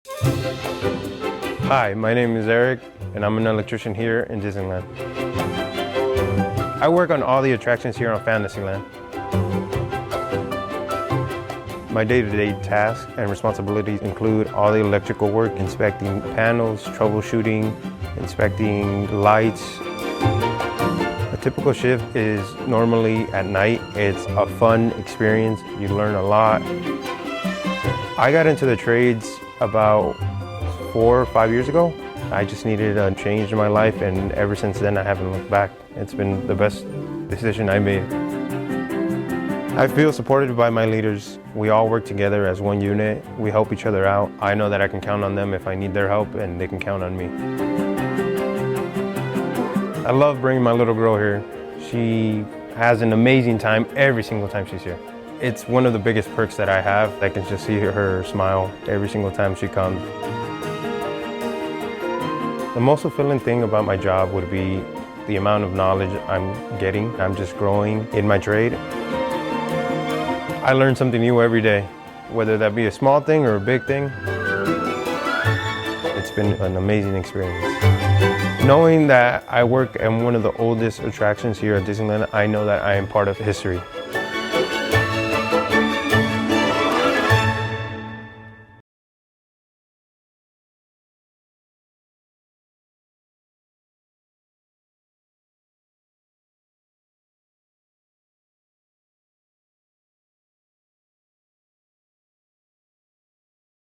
Hi, my name is Erik, and I'm an electrician here in Disneyland. I work on all the attractions here on Fantasyland. My day-to-day tasks and responsibilities include all the electrical work, inspecting panels, troubleshooting, inspecting lights. A typical shift is normally at night. It's a fun experience. You learn a lot. I got into the trades about 4 or 5 years ago. I just needed a change in my life, and ever since then I haven't looked back. It's been the best decision I made. I feel supported by my leaders. We all work together as one unit. We help each other out. I know that I can count on them if I need their help, and they can count on me. I love bringing my little girl here. She has an amazing time every single time she's here. It's one of the biggest perks that I have. I can just see her smile every single time she comes. The most fulfilling thing about my job would be the amount of knowledge I'm getting. I'm just growing in my trade. I learn something new every day, whether that be a small thing or a big thing. It's been an amazing experience. Knowing that I work in one of the oldest attractions here at Disneyland, I know that I am part of history.